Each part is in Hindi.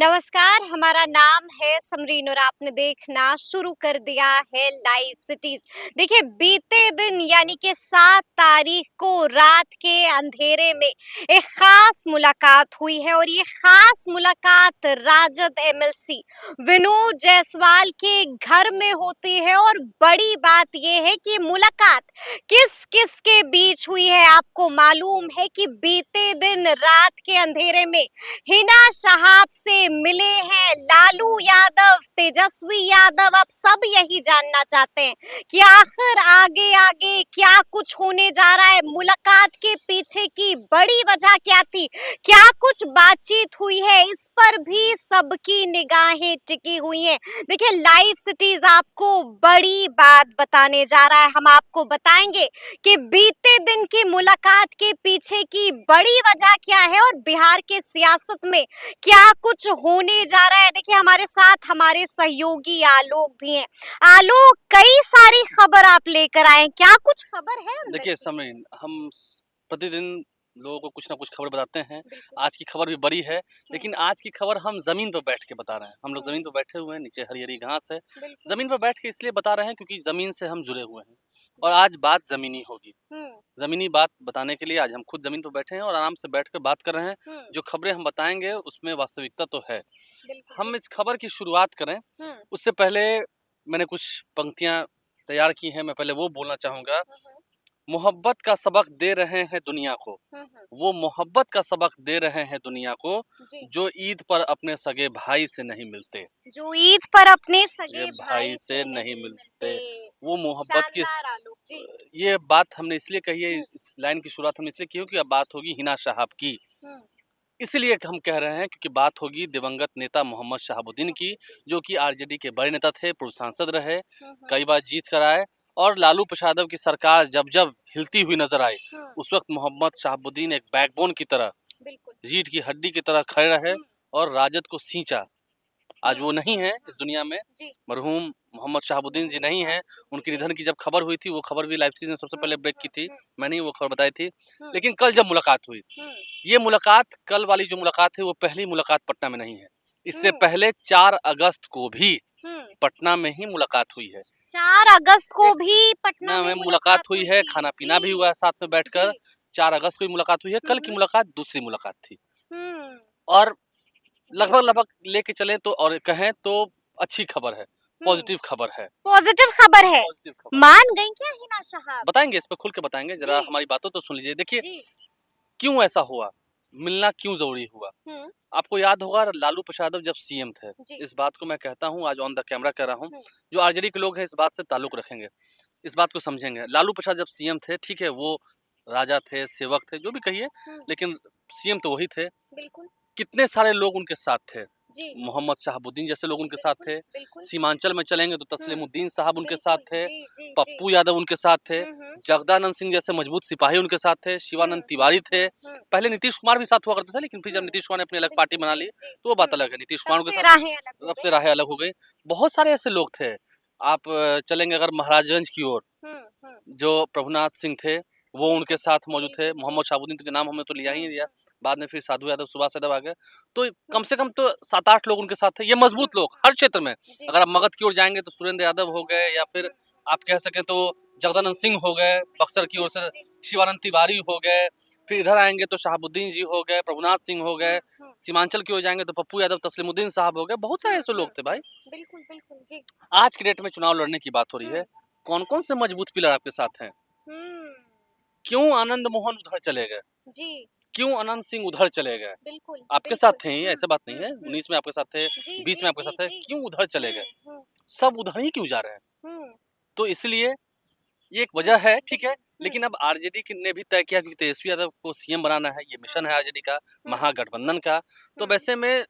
नमस्कार, हमारा नाम है समरीन और आपने देखना शुरू कर दिया है लाइव सिटीज। देखिए, बीते दिन यानी कि 7 तारीख को रात के अंधेरे में एक खास मुलाकात हुई है और ये खास मुलाकात राजद एमएलसी विनोद जायसवाल के घर में होती है। और बड़ी बात ये है कि मुलाकात किस किस के बीच हुई है। आपको मालूम है कि बीते दिन रात के अंधेरे में हिना शहाब से मिले हैं लालू यादव, तेजस्वी यादव। अब सब यही जानना चाहते हैं कि आखिर आगे आगे क्या कुछ होने जा रहा है। मुलाकात के पीछे की बड़ी वजह क्या थी, क्या कुछ बातचीत हुई है, इस पर भी सबकी निगाहें टिकी हुई हैं। देखिए, लाइव सिटीज आपको बड़ी बात बताने जा रहा है। हम आपको बताएंगे कि बीते दिन की मुलाकात के पीछे की बड़ी वजह क्या है और बिहार के सियासत में क्या कुछ होने जा रहा है। देखिए, हमारे साथ हमारे सहयोगी आलोक भी हैं। आलोक, कई सारी खबर आप लेकर आए हैं, क्या कुछ खबर है अंदर देखिए की? समय हम प्रतिदिन लोगों को कुछ ना कुछ खबर बताते हैं। बिल्कुल। आज की खबर भी बड़ी है, हम्म, लेकिन आज की खबर हम ज़मीन पर बैठ के बता रहे हैं। हम लोग हम्म, ज़मीन पर बैठे हुए हैं, नीचे हरी-हरी घास है। बिल्कुल। ज़मीन पर बैठ के इसलिए बता रहे हैं क्योंकि ज़मीन से हम जुड़े हुए हैं और बिल्कुल। आज बात ज़मीनी होगी। हम्म, ज़मीनी बात बताने के लिए आज हम खुद ज़मीन पर बैठे हैं और आराम से बैठ कर बात कर रहे हैं। हम्म, जो खबरें हम बताएँगे उसमें वास्तविकता तो है। बिल्कुल हम जी। इस खबर की शुरुआत करें, हम्म, उससे पहले मैंने कुछ पंक्तियाँ तैयार की हैं, मैं पहले वो बोलना चाहूँगा। हम्म, मोहब्बत का सबक दे रहे हैं दुनिया को, हम्म, वो मोहब्बत का सबक दे रहे हैं दुनिया को, जी। जो ईद पर अपने सगे भाई से नहीं मिलते। जो ईद पर अपने ये सगे भाई भाई से से नहीं नहीं मिलते। मिलते। वो मोहब्बत की शानदार आलोक जी। ये बात हमने इसलिए कही है, हम्म, इस लाइन की शुरुआत हमने इसलिए की है कि अब बात होगी हिना शहाब की। हम्म, इसलिए हम कह रहे हैं क्योंकि बात होगी दिवंगत नेता मोहम्मद शहाबुद्दीन की, जो कि आरजेडी के बड़े नेता थे, पूर्व सांसद रहे, हम्म, कई बार जीत कर आए और लालू प्रसाद यादव की सरकार जब-जब हिलती हुई नजर आई, हम्म, उस वक्त मोहम्मद शहाबुद्दीन एक बैकबोन की तरह, बिल्कुल। रीढ़ की हड्डी की तरह खड़े रहे हम्म, और राजद को सींचा। आज वो नहीं है हम्म, इस दुनिया में, जी। मरहूम मोहम्मद शहाबुद्दीन जी मोहम्मद नहीं हैं। शहाबुद्दीन जी, उनके जी। निधन की जब खबर हुई थी, वो खबर भी लाइव सीरीज़ ने सबसे हम्म, पहले ब्रेक की थी। हम्म, मैंने ही वो खबर बताई थी। हम्म, लेकिन कल जब मुलाकात हुई, हम्म, ये मुलाकात कल वाली जो मुलाकात है वो पहली मुलाकात पटना में नहीं है। इससे हम्म, पहले 4 अगस्त को भी हम्म। पटना में ही मुलाकात हुई है। 4 अगस्त को एक भी पटना पटना में में मुलाकात मुलाकात हुई हुई है, थी। खाना-पीना भी जी, हुआ है साथ में जी। बैठकर। 4 अगस्त को ही मुलाकात हुई है, कल की हम्म, मुलाकात दूसरी मुलाकात थी। हम्म, और जी। लगभग-लगभग लेके चलें तो और कहें तो अच्छी खबर है, हम्म, पॉजिटिव खबर है। पॉजिटिव खबर है। पॉजिटिव खबर है। मान गई क्या हिना शहाब? बताएँगे, इस पे खुल के बताएँगे, ज़रा जी, हमारी बातों तो सुन लीजिए। देखिए, जी। क्यों ऐसा हुआ? मिलना क्यों ज़रूरी हुआ? हम्म, आपको याद होगा लालू प्रसाद यादव जब सीएम थे, जी। इस बात को मैं कहता हूँ, आज ऑन द कैमरा कह रहा हूँ, हम्म, जो आरजेडी के लोग हैं इस बात से ताल्लुक रखेंगे, इस बात को समझेंगे। लालू प्रसाद जब सीएम थे, ठीक है, वो राजा थे, सेवक थे, जो भी कहिए, हम्म, लेकिन सीएम तो वही थे। बिल्कुल। कितने सारे लोग उनके साथ थे। जी, मोहम्मद शहाबुद्दीन जैसे लोग उनके साथ बिल्कुल, थे। बिल्कुल। सीमांचल में चलेंगे तो हम्म, तस्लीमुद्दीन साहब उनके साथ बिल्कुल। थे। जी, जी, जी। पप्पू यादव उनके साथ थे। हम्म, जगदानंद सिंह जैसे मजबूत सिपाही उनके साथ थे। हम्म, शिवानंद तिवारी थे। हम्म, पहले नीतीश कुमार भी साथ हुआ करते थे, लेकिन फिर जब हम्म, नीतीश कुमार ने अपनी अलग पार्टी बिल्कुल। बना जी, ली, जी। तो वो बात अलग है। नीतीश तब कुमार के से साथ राहें अलग हो तब गई। से राहें अलग हो गई। बहुत सारे ऐसे लोग थे। आप चलेंगे अगर महाराजगंज की ओर, हम्म, हम्म, जो प्रभुनाथ सिंह थे, वो उनके बिल्कुल। साथ मौजूद जी, थे। जी, जी। मोहम्मद शहाबुद्दीन के नाम हमने तो लिया ही लिया। बाद में फिर साधु यादव, सुभाष यादव आ गए। तो कम हम्म, से कम तो 7-8 लोग उनके साथ थे। ये मजबूत लोग हर क्षेत्र में। जी। अगर आप मगध की ओर जाएँगे तो सुरेंद्र यादव हो गए, या फिर आप कह सकें तो जगदानंद सिंह हो गए, बक्सर की जी, ओर से जी। शिवानंद तिवारी हो गए। फिर इधर आएँगे तो शहाबुद्दीन जी हो गए, प्रभुनाथ सिंह हो गए। हम्म, सीमांचल की ओर जाएँगे तो पप्पू यादव, तस्लीमुद्दीन साहब हो गए। बहुत सारे ऐसे लोग थे भाई। बिल्कुल, बिल्कुल। जी। आज की डेट में चुनाव लड़ने की बात हो रही है। हम्म, कौन-कौन से मजबूत पिलर आपके साथ हैं? हम्म, क्यों आनंद मोहन उधर चले गए? जी। क्यों अनंत सिंह उधर चले गए? बिल्कुल, आपके साथ बिल्कुल। थे ही, ऐसा बात नहीं है। 19 में आपके साथ थे, जी, 20 जी, में आपके जी, साथ थे, जी। क्यों उधर चले हुँ, गए? हुँ, सब उधर ही क्यों जा रहे हैं? हुँ, तो इसलिए ये एक हुँ, वजह है, ठीक है। बिल्कुल। हुँ, लेकिन अब आरजेडी ने भी तय किया, क्योंकि तेजस्वी यादव को सीएम बनाना है, ये हुँ, मिशन है आरजेडी का, हुँ, महागठबंधन का। तो हुँ, वैसे में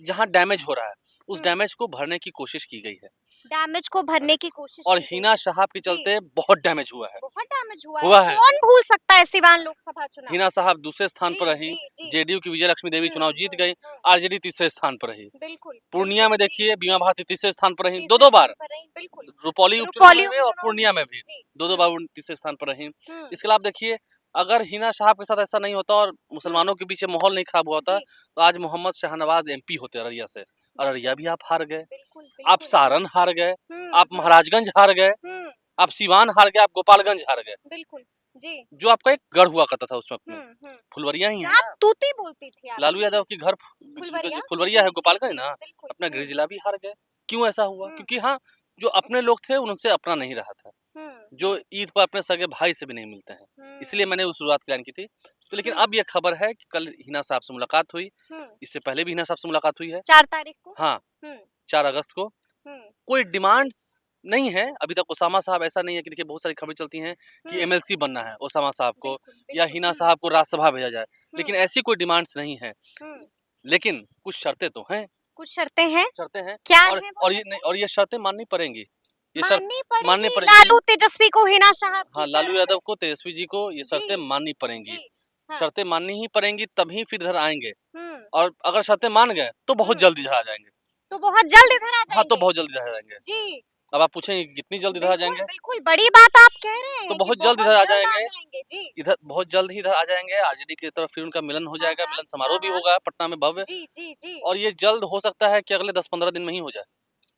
जहाँ डैमेज हो रहा है, उस हुँ। डैमेज को भरने की कोशिश की गई है। डैमेज को भरने की कोशिश और की गई हिना है। साहब के जी, चलते बहुत डैमेज हुआ है। बहुत डैमेज हुआ है। हुआ है। कौन भूल सकता है सिवान लोकसभा चुनाव? हिना साहब दूसरे स्थान पर जी, रहीं, जी, जी। जेडीयू की विजय लक्ष्मी देवी हुँ, चुनाव जीत हुँ, गई, हुँ। आरजेडी तीसरे स्थान पर रही। बिल्कुल, पूर्णिया बिल्कुल। में जी, देखिए बीमा जी। भारती तीसरे स्थान पर रहीं, तीसरे 2-2 स्थान बार। पर रही, बिल्कुल। रुपौली उपचुनाव रुपौली में भी और उपचुनाव में पूर्णिया भी। में भी जी। 2-2 हुँ, बार वो तीसरे स्थान पर रहीं। हुँ, इसके अलावा देखिए अगर हिना साहब के साथ ऐसा नहीं होता और मुसलमानों के पीछे माहौल नहीं खराब हुआ होता जी, तो आज मोहम्मद शाहनवाज एमपी होते अररिया से। अररिया भी आप हार गए, बिल्कुल, आप बिल्कुल। सारण हार गए, आप हुँ, महाराजगंज हार गए, हुँ, आप सिवान हार गए, आप गोपालगंज हार गए, बिल्कुल। जी। जो आपका एक गढ़ हुआ करता था उस वक़्त में। हुँ, हुँ। फुलवरिया ही है जहाँ ना। तूती बोलती थी लालू आपकी। यादव के घर फुलवरिया? फुलवरिया जी, है, जी, गोपालगंज जी, ना। बिल्कुल। अपना गृह हुँ, जिला भी हार गए। क्यों ऐसा हुआ? हुँ, क्योंकि हाँ, जो अपने लोग थे उनसे अपना नहीं रहा था। हुँ, जो हुँ, ईद पर अपने सगे भाई से भी नहीं मिलते हैं। इसलिए हुँ, मैंने वो शुरुआत की लाइन की थी। तो लेकिन हुँ, अब ये खबर है कि कल हिना साहब से मुलाकात हुई। हुँ। इससे पहले भी हिना साहब से मुलाकात हुई है। 4 तारीख को? हाँ, हुँ, 4 अगस्त को। हुँ, कोई डिमांड्स नहीं है अभी तक। ओसामा साहब ऐसा नहीं है कि देखिए बहुत सारी खबरें चलती हैं कि हुँ। एमएलसी बनना है ओसामा साहब को बिल्कुल, या बिल्कुल। हिना हुँ, साहब को राज्यसभा भेजा जाए। हुँ, लेकिन ऐसी कोई डिमांड्स नहीं है। हुँ। लेकिन कुछ शर्तें तो हैं। कुछ शर्तें हैं? शर्तें हैं क्या और हैं वो और ये शर्तें? नहीं और ये शर्तें माननी पड़ेंगी। ये शर्त माननी माननी पड़ेगी पड़ेगी। लालू तेजस्वी को, हिना साहब हाँ, की लालू शर्त। यादव को, तेजस्वी जी को ये जी, शर्तें माननी पड़ेंगी। जी। हाँ। शर्तें माननी ही पड़ेंगी तभी फिर इधर आएँगे हुँ, और अगर शर्तें मान गए तो बहुत हुँ। जल्द इधर आ जाएँगे। तो बहुत जल्द इधर आ हाँ, तो जाएँगे? बहुत जल्द इधर आ जाएँगे। जी। अब आप पूछेंगे कि कितनी जल्द इधर आ बिल्कुल, जाएँगे? बिल्कुल, बड़ी बात आप कह रहे तो हैं कि बहुत जल्द बहुत इधर आ जल्द आ जाएँगे। जाएँगे। जी। इधर बहुत जल्द ही इधर आ जाएँगे। आरजेडी की तरफ फिर उनका मिलन हो हाँ, जाएगा, हाँ। मिलन हाँ, समारोह भी हाँ। होगा पटना में भव्य। जी, जी, जी। और ये जल्द हो सकता है कि अगले 10-15 दिन में ही हो जाए।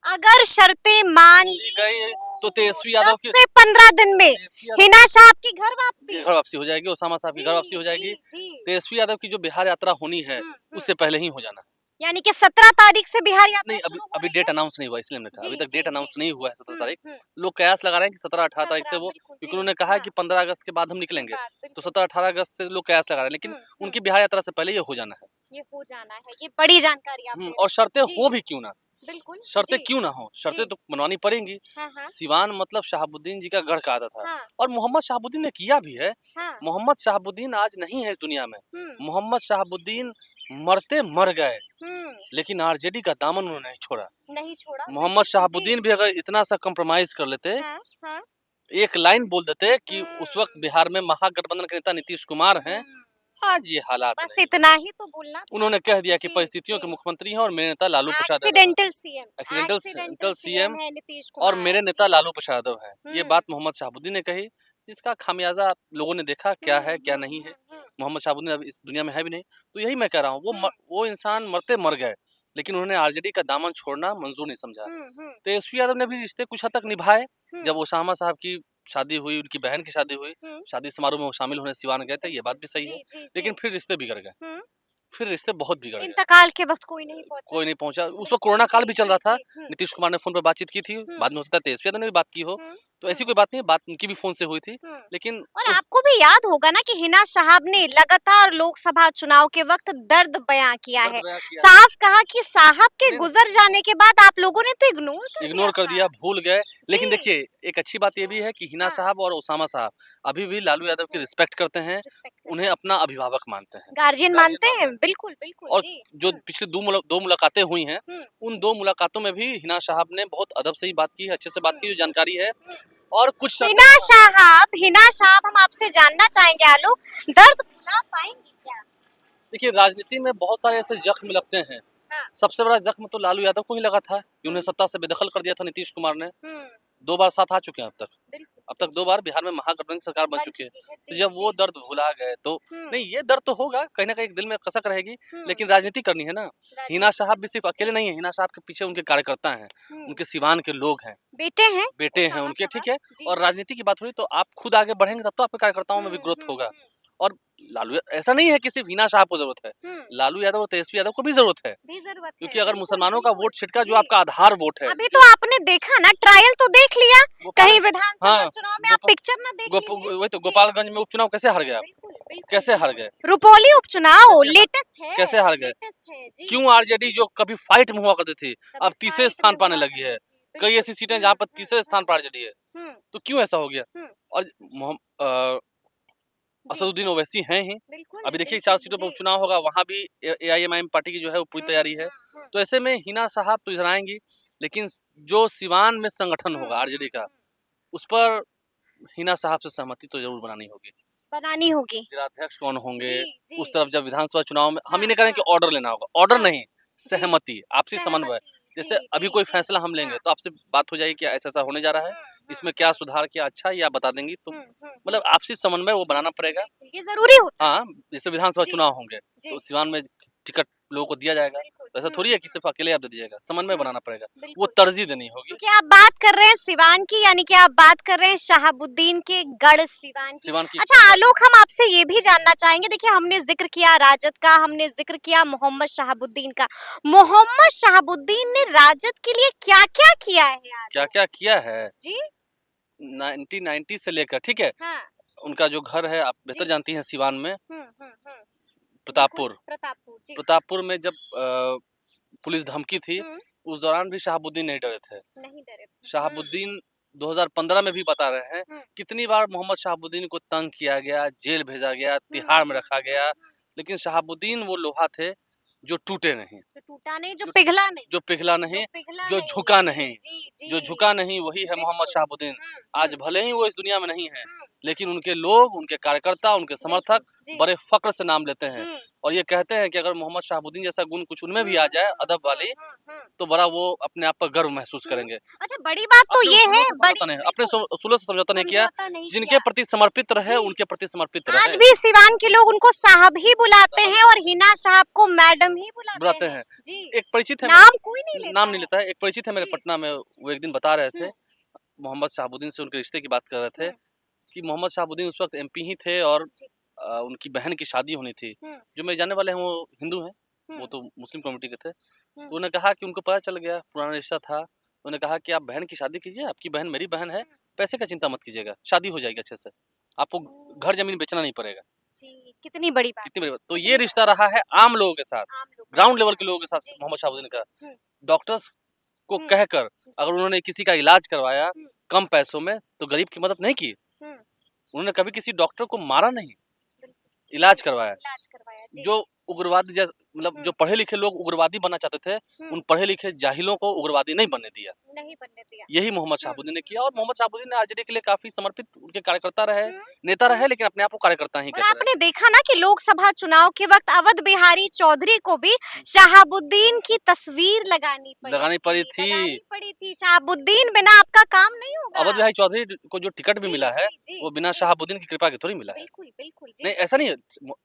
अगर शर्तें मान दी ली गई तो तो तेजस्वी यादव 10 की से 15 दिन में तेजस्वी यादव हिना साहब की घर की वापसी। घर वापसी हो जाएगी, ओसामा साहब की घर वापसी जी, हो जी, जाएगी। जी। तेजस्वी यादव की जो बिहार यात्रा होनी है, हुँ, हुँ। उससे पहले ही हो जाना है। यानी कि 17 तारीख से बिहार यात्रा नहीं, अभी शुरू हो अभी रही है? डेट अनाउंस नहीं हुआ इसलिए मैंने कहा। अभी जी, तक डेट जी, जी। अनाउंस नहीं हुआ है 17 हुँ, तारीख। हुँ। लोग कयास लगा रहे हैं कि 17-18 तारीख से 17 वो, बिल्कुल, क्योंकि जी। उन्होंने कहा है हाँ, कि 15 अगस्त के बाद हम के निकलेंगे। बाद तो बिल्कुल। 17-18 अगस्त से लोग कयास लगा रहे हैं, लेकिन हुँ, हुँ। उनकी बिहार यात्रा से पहले ये हो जाना है। ये हो जाना है, ये बड़ी जानकारी आप दे रहे और शर्तें हैं। जी, हो भी क्यों ना, बिल्कुल, शर्तें जी, क्यों ना हो, शर्तें जी। तो मनवानी पड़ेंगी। हाँ, हाँ। सिवान मतलब शहाबुद्दीन जी का गढ़ कहा था हाँ, और मोहम्मद शहाबुद्दीन ने किया भी है। हाँ। मोहम्मद शहाबुद्दीन आज नहीं है इस दुनिया में। हुँ, मोहम्मद शहाबुद्दीन मरते मर गए, हुँ। लेकिन आरजेडी का दामन उन्होंने नहीं छोड़ा। नहीं छोड़ा, मोहम्मद बिल्कुल, जी। शहाबुद्दीन भी अगर इतना सा कॉम्प्रोमाइज़ कर लेते, हाँ, हाँ। एक लाइन बोल देते कि उस हुँ, वक़्त बिहार में महागठबंधन के नेता नीतीश कुमार हैं, हुँ। आज ये हालात बस नहीं इतना होते। ही तो बोलना था। उन्होंने कह दिया कि जी, परिस्थितियों के जी। मुख्यमंत्री हैं और मेरे नेता लालू प्रसाद यादव हैं। Accidental CM, accidental accidental CM CM है नीतीश और कुमार। मेरे नेता जी। लालू प्रसाद यादव हैं। ये हुँ, बात मोहम्मद शहाबुद्दीन ने कही, जिसका खामियाज़ा लोगों ने देखा हुँ, क्या है, क्या हुँ, नहीं है। हुँ, हुँ, मोहम्मद शहाबुद्दीन अब इस दुनिया में है भी नहीं। तो यही मैं कह रहा हूँ, हुँ, वो इंसान मरते मर गए, लेकिन उन्होंने आरजेडी का दामन छोड़ना मंज़ूर नहीं समझा। हुँ, हुँ, तेजस्वी यादव ने भी रिश्ते कुछ हद तक निभाए। हुँ, जब ओसामा साहब की शादी हुई, उनकी बहन की शादी हुई, हुँ। शादी समारोह में वो शामिल होने सिवान गए थे, ये बात बिल्कुल। भी सही है। जी, जी, जी। लेकिन फिर रिश्ते बिगड़ गए, हुँ। फिर रिश्ते बहुत बिगड़ गए। इंतकाल के वक़्त कोई नहीं पहुँचा। कोई नहीं पहुँचा। उस वक़्त बिल्कुल, कोरोना काल जी, भी चल जी, रहा था। जी। हुँ, नीतीश कुमार ने फ़ोन पे बातचीत की थी। हुँ, बाद में हो सकता है तेजस्वी यादव ने भी बात की हो। हुँ, तो ऐसी हुँ, कोई बात नहीं है, बात उनकी भी फ़ोन से हुई थी। हुँ। लेकिन और जो आपको भी याद होगा ना कि हिना साहब ने लगातार लोकसभा चुनाव के वक्त दर्द बयां किया दर्द है। बयाँ किया है। साफ कहा कि साहब के नहीं, गुजर जाने के बाद आप लोगों ने तो इग्नोर कर दिया इग्नोर कर था। दिया, भूल गए। लेकिन जी। देखिए, एक अच्छी बात ये भी है कि हिना हाँ। साहब और ओसामा साहब अभी भी लालू यादव की हुँ, रिस्पेक्ट करते हैं, रिस्पेक्ट उन्हें करते हैं। अपना अभिभावक मानते हैं, गार्जियन गार्जियन मानते मानते हैं, हैं। बिल्कुल, बिल्कुल, और जी। जो हुँ, पिछली 2 मुलाकातें हुई हैं, हुँ, उन 2 मुलाकातों में भी हिना साहब ने बहुत अदब से ही बात की है, अच्छे से बात हुँ, की, जो जानकारी है। हुँ। और कुछ शर्तें हिना साहब हम आपसे जानना चाहेंगे आलोक, दर्द भुला पाएँगी क्या? देखिए, राजनीति में बहुत सारे ऐसे ज़ख्म लगते हैं। हाँ। सबसे बड़ा ज़ख्म तो लालू यादव को ही लगा था कि हुँ, उन्हें सत्ता से बेदखल कर दिया था नीतीश कुमार ने। हुँ। 2 बार साथ आ चुके हैं अब तक। बिल्कुल, अब तक 2 बिल्कुल। बार बिहार में महागठबंधन की सरकार बन बन चुकी है। चुकी है। तो जी, जब वो जी। दर्द भुला गए तो हुँ, नहीं, ये दर्द तो होगा, कहीं न कहीं दिल में कसक रहेगी, हुँ। लेकिन राजनीति करनी है ना। हिना राजनीति साहब भी करनी सिर्फ़ है। अकेले जी। नहीं हैं, हिना साहब के पीछे उनके कार्यकर्ता हैं, हुँ। उनके सिवान के लोग हैं, बेटे हैं बेटे हैं ओसामा उनके, साहब। ठीक है? जी। और राजनीति की बात हो रही तो आप खुद आगे बढ़ेंगे तब तो आपके कार्यकर्ताओं में हुँ, भी ग्रोथ हुँ, होगा। हुँ, और लालू ऐसा नहीं है कि सिर्फ़ हिना साहब को ज़रूरत है, हुँ। लालू यादव और तेजस्वी यादव को भी ज़रूरत है। भी ज़रूरत है। क्योंकि अगर बिल्कुल, मुसलमानों का बिल्कुल। वोट छिटका जो जी। आपका आधार वोट है, अभी जो तो आपने देखा ना, ट्रायल तो देख लिया। गोपाल कहीं विधानसभा हाँ, चुनाव में आप गोपा पिक्चर ना देख गोप लीजिए। वही तो जी। गोपालगंज में उपचुनाव कैसे हार गए आप? बिल्कुल, बिल्कुल, कैसे हार बिल्कुल। गए? रुपौली उपचुनाव कैसे हार लेटेस्ट है, कैसे हार गए? लेटेस्ट है। जी, क्यों जी, आरजेडी जी। जो कभी फाइट में हुआ करती थी, कभी अब तीसरे फाइट में स्थान पाने हुआ लगी करती है। थी। कई बिल्कुल। ऐसी सीटें हैं हुँ, जहाँ पर हुँ, तीसरे हुँ, स्थान पर आरजेडी है। हुँ, तो क्यों ऐसा हो गया? हुँ। और अ, जी। असदुद्दीन ओवैसी हैं ही। बिल्कुल, अभी देखिए 4 बिल्कुल। सीटों पर जी। उपचुनाव होगा, वहाँ भी एआईएमआईएम पार्टी की जो है वो पूरी हुँ, तैयारी है। हुँ, हुँ, तो ऐसे में हिना साहब तो इधर आएँगी, लेकिन जो सिवान में संगठन हुँ, होगा हुँ, आरजेडी का, हुँ। उस पर हिना साहब से सहमति तो ज़रूर बनानी होगी। बनानी होगी। जिलाध्यक्ष कौन होंगे, जी, उस जी। तरफ जब विधानसभा चुनाव में हम ये हाँ, नहीं कह रहे हैं हाँ, कि ऑर्डर लेना होगा, ऑर्डर हाँ। नहीं, सहमति, आपसी समन्वय। सहमति, जैसे जी, अभी जी, कोई जी। फैसला हम लेंगे हाँ। तो आपसे बात हो जाएगी कि ऐसा-ऐसा होने जा रहा है, इसमें क्या सुधार किया अच्छा है ये आप बता देंगी तो मतलब आपसी समन्वय वो बनाना पड़ेगा। बिल्कुल, ये ज़रूरी होता है। हाँ, जैसे विधानसभा जी, चुनाव होंगे, तो जी। सिवान में टिकट लोगों को दिया जाएगा। बिल्कुल, तो ऐसा थोड़ी है कि सिर्फ़ अकेले आप दे दीजिएगा, समन्वय हुँ, बनाना पड़ेगा। वो बिल्कुल। तरजीह देनी होगी। तो क्या आप बात कर रहे हैं सिवान की यानी कि आप बात कर रहे हैं शहाबुद्दीन के गढ़ सिवान की। सिवान की अच्छा आलोक हम आपसे ये भी जानना चाहेंगे देखिए हमने जिक्र किया राजद का हमने जिक्र किया मोहम्मद शहाबुद्दीन का। मोहम्मद शहाबुद्दीन ने राजद के लिए क्या-क्या किया है आलोक? क्या-क्या किया है, जी? 1990 से लेकर ठीक है, हाँ, उनका जो घर है आप बेहतर जी। जानती हैं सिवान में, हुँ। बिल्कुल, प्रतापपुर। प्रतापपुर जी। प्रतापपुर में जब पुलिस धमकी थी, हुँ, उस दौरान भी शहाबुद्दीन नहीं डरे थे। नहीं डरे थे। शहाबुद्दीन 2015 में भी बता रहे हैं, हुँ, कितनी बार मोहम्मद शहाबुद्दीन को तंग किया गया, जेल भेजा गया, हुँ, तिहाड़ में रखा गया, लेकिन शहाबुद्दीन वो लोहा थे जो टूटे नहीं, जो टूटा नहीं, जो जो पिघला नहीं, जो पिघला जो नहीं, पिघला जो नहीं। झुका जी, नहीं। जी, जो जी। झुका नहीं वही है मोहम्मद बिल्कुल। शहाबुद्दीन। आज हुँ, भले ही वो इस दुनिया में नहीं है, हुँ, लेकिन उनके लोग, उनके कार्यकर्ता, उनके समर्थक बिल्कुल, जी। बड़े फ़ख्र से नाम लेते हैं हुँ, और ये कहते हैं कि अगर मोहम्मद शहाबुद्दीन जैसा गुण कुछ उनमें भी हुँ, आ जाए अदब वाली, हुँ। तो बड़ा वो अपने आप पर गर्व महसूस हुँ। करेंगे। अच्छा बड़ी बात तो अपने ये है उसूलों से बड़ी समझौता नहीं अपने बिल्कुल, उसूलों से समझौता नहीं किया, समझौता नहीं जिनके किया। प्रति समर्पित रहे, जी, उनके प्रति समर्पित आज रहे। भी सिवान के लोग उनको साहब ही बुलाते हैं और हिना साहब को मैडम ही बुलाते बुलाते हैं। हैं। जी, एक परिचित है नाम कोई नहीं लेता नाम नहीं है। लेता है, एक परिचित है मेरे जी, पटना में, वो एक दिन बता रहे थे, हुँ, मोहम्मद शहाबुद्दीन से उनके रिश्ते की बात कर रहे थे हुँ, कि मोहम्मद शहाबुद्दीन उस वक़्त एमपी ही थे और जी, उनकी बहन की शादी होनी थी। हुँ, जो मेरे जानने वाले हैं वो हिंदू हैं, वो हुँ, तो मुस्लिम कम्युनिटी के थे। हुँ, तो उन्होंने कहा कि उनको पता चल गया, पुराना रिश्ता था। उन्होंने कहा कि आप बहन की शादी कीजिए, आपकी बहन मेरी बहन है, पैसे का चिंता मत कीजिएगा, शादी हो जाएगी अच्छे से। आपको हुँ। घर-ज़मीन बेचना नहीं पड़ेगा। जी, कितनी बड़ी बात कितनी है, बड़ी बात। तो ये कितनी रिश्ता बड़ी रहा है आम लोगों के साथ, आम लोगों के ग्राउंड लेवल साथ। के लोगों के साथ जी, मोहम्मद शहाबुद्दीन जी, का। डॉक्टर्स को हुँ, कहकर जी, अगर उन्होंने किसी का इलाज करवाया हुँ, कम पैसों में, तो गरीब की मदद नहीं की। हुँ, उन्होंने कभी किसी डॉक्टर को मारा नहीं, बिल्कुल, इलाज करवाया। इलाज करवाया। जी, जो उग्रवादी मतलब हुँ, जो पढ़े-लिखे लोग उग्रवादी बनना चाहते थे, हुँ, उन पढ़े-लिखे जाहिलों को उग्रवादी नहीं बनने दिया। नहीं बनने दिया। यही मोहम्मद शहाबुद्दीन ने किया और मोहम्मद शहाबुद्दीन ने आज़ादी के लिए काफ़ी समर्पित उनके कार्यकर्ता रहे, हुँ, नेता हुँ। रहे लेकिन अपने आप को कार्यकर्ता ही और कहते रहे। आपने देखा ना कि लोकसभा चुनाव के वक्त अवध बिहारी चौधरी को भी हुँ, शहाबुद्दीन की तस्वीर लगानी पड़ी लगानी पड़ी थी थी। शहाबुद्दीन बिना आपका काम नहीं अवध होगा। बिहारी चौधरी को जो टिकट भी जी मिला है, जी जी वो बिना जी शहाबुद्दीन की कृपा के थोड़ी मिला है। बिल्कुल बिल्कुल नहीं, जी ऐसा नहीं है।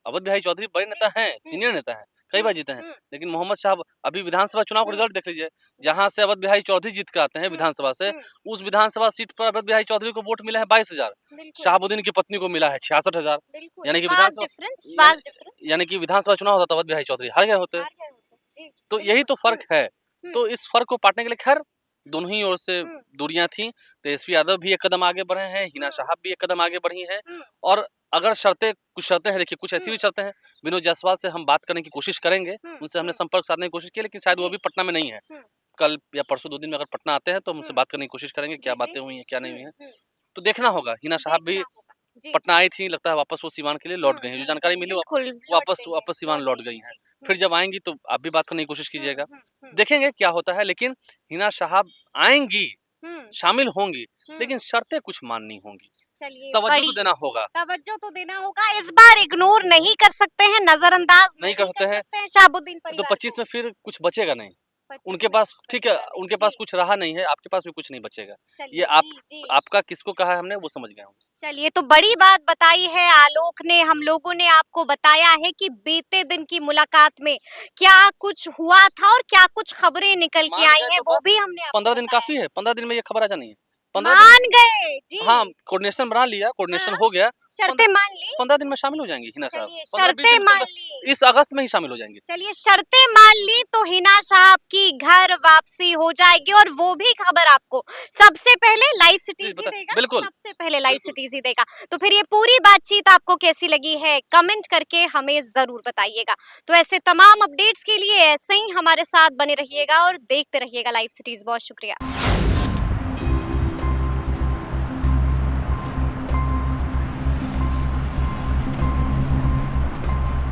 अवध बिहारी चौधरी बड़े जी नेता हैं, हम्म सीनियर नेता हैं, कई हम्म बार जीते हैं। हम्म लेकिन मोहम्मद साहब अभी विधानसभा चुनाव का हम्म रिजल्ट देख लीजिए, जी जहाँ से अवध बिहारी चौधरी जीत के आते हैं हम्म विधानसभा से, हम्म उस विधानसभा सीट पर अवध बिहारी चौधरी को वोट मिला है 22,000। बिल्कुल शहाबुद्दीन की पत्नी को मिला है 66,000। बिल्कुल यानी कि वास्ट डिफरेंस यानी कि विधानसभा चुनाव होता तो अवध बिहारी चौधरी हार गए होते। हार गए होते जी तो यही बिल्कुल तो फ़र्क है। हम्म तो इस फ़र्क को पाटने के लिए ख़ैर दोनों ही ओर से हम्म दूरियाँ थीं। तेजस्वी यादव भी एक कदम आगे बढ़े हैं, हिना हम्म साहब भी एक कदम आगे बढ़ी हैं हम्म और अगर कुछ शर्तें हैं देखिए, कुछ ऐसी हम्म भी शर्तें हैं, विनोद जायसवाल से हम बात करने की कोशिश करेंगे, उनसे हमने हम्म संपर्क साधने की कोशिश की लेकिन शायद वो जी अभी पटना में नहीं है। हम्म कल या परसों 2 दिन में अगर पटना आते हैं तो हम उनसे हम्म बात करने की कोशिश करेंगे, क्या जी जी बातें हुई हैं, क्या नहीं हुई हैं। हम्म तो देखना होगा, हिना साहब भी देखना होगा जी पटना आई थी, लगता है वापस वो सिवान के लिए लौट गई हैं। जो जानकारी मिली बिल्कुल लौट वापस गई है वापस सिवान लौट लौट गई गई है हैं। जी फिर जब आएँगी तो आप भी बात करने की कोशिश हुँ, कीजिएगा। हुँ, हुँ, देखेंगे क्या होता है लेकिन हिना साहब आएँगी, हुँ, शामिल होंगी, हुँ। लेकिन शर्तें कुछ माननी होंगी। चलिए तवज्जो तो बड़ी देना होगा, तवज्जो तो देना होगा, इस बार इग्नोर नहीं कर सकते हैं, नज़रअंदाज नहीं कर नहीं कर सकते हैं सकते हैं शहाबुद्दीन तो परिवार 25 को। में फिर कुछ बचेगा नहीं। 25 उनके में पास ठीक है, बचेगा नहीं। उनके पास जी, कुछ रहा नहीं है, आपके पास भी कुछ नहीं बचेगा। ये चलिए आप जी, जी। आपका किसको कहा है हमने वो समझ गए होंगे। चलिए तो बड़ी बात बताई है आलोक ने, हम लोगों ने आपको बताया है कि बीते दिन की मुलाकात में क्या कुछ हुआ था और क्या कुछ खबरें निकल के मान आई गए हैं, तो वो बस भी हमने आपको 15 दिन बताया काफ़ी है। है, 15 दिन में ये खबर आ जानी है। 15 दिन मान गए, हाँ, जी। कोऑर्डिनेशन बना लिया, कोऑर्डिनेशन हाँ, हो गया, शर्तें मान ली? 15 दिन में शामिल हो जाएँगी हिना साहब। चलिए 15-20 शर्तें दिन के मान अंदर ली। इस अगस्त में ही शामिल हो जाएँगी। चलिए शर्तें मान ली तो हिना साहब की घर वापसी हो जाएगी और वो भी खबर आपको सबसे पहले लाइव जी, सिटीज ही बता देगा, बिल्कुल, सबसे पहले लाइव बिल्कुल। सिटीज ही देगा। तो फिर ये पूरी बातचीत आपको कैसी लगी है कमेंट करके हमें जरूर बताइएगा। तो ऐसे तमाम अपडेट्स के लिए ऐसे ही हमारे साथ बने रहिएगा और देखते रहिएगा लाइव सिटीज। बहुत शुक्रिया।